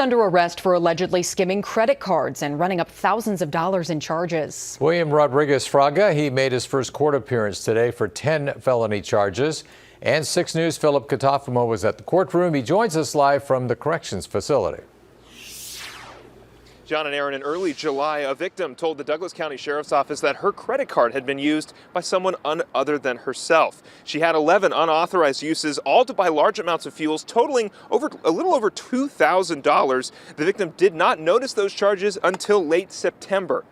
Under arrest for allegedly skimming credit cards and running up thousands of dollars in charges. William Rodriguez Fraga, he made his first court appearance today for 10 felony charges. And 6 News' Philip Katafamo was at the courtroom. He joins us live from the corrections facility. John and Aaron, in early July, a victim told the Douglas County Sheriff's Office that her credit card had been used by someone other than herself. She had 11 unauthorized uses, all to buy large amounts of fuels, totaling a little over $2,000. The victim did not notice those charges until late September.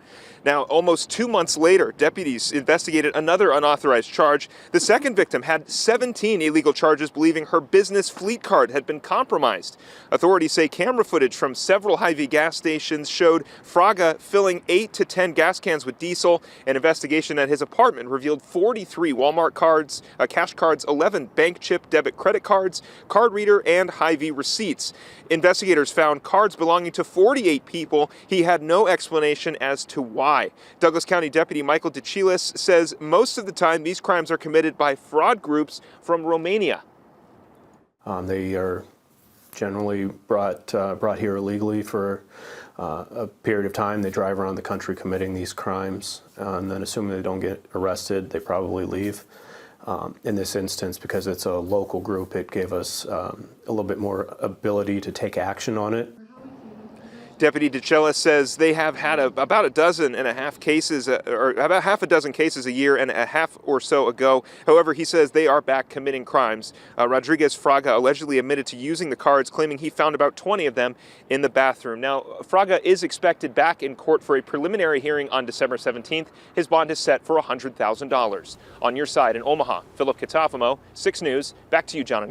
Now, almost 2 months later, deputies investigated another unauthorized charge. The second victim had 17 illegal charges, believing her business fleet card had been compromised. Authorities say camera footage from several Hy-Vee gas stations showed Fraga filling 8 to 10 gas cans with diesel. An investigation at his apartment revealed 43 Walmart cards, cash cards, 11 bank chip debit credit cards, card reader, and Hy-Vee receipts. Investigators found cards belonging to 48 people. He had no explanation as to why. Douglas County Deputy Michael DeChilis says most of the time these crimes are committed by fraud groups from Romania. They are generally brought here illegally for a period of time. They drive around the country committing these crimes, and then assuming they don't get arrested, they probably leave. In this instance, because it's a local group, it gave us a little bit more ability to take action on it. Deputy DeChellis says they have had about a dozen and a half cases, or about half a dozen cases a year and a half or so ago. However, he says they are back committing crimes. Rodriguez Fraga allegedly admitted to using the cards, claiming he found about 20 of them in the bathroom. Now, Fraga is expected back in court for a preliminary hearing on December 17th. His bond is set for $100,000. On your side in Omaha, Philip Katafamo, 6 News. Back to you, John.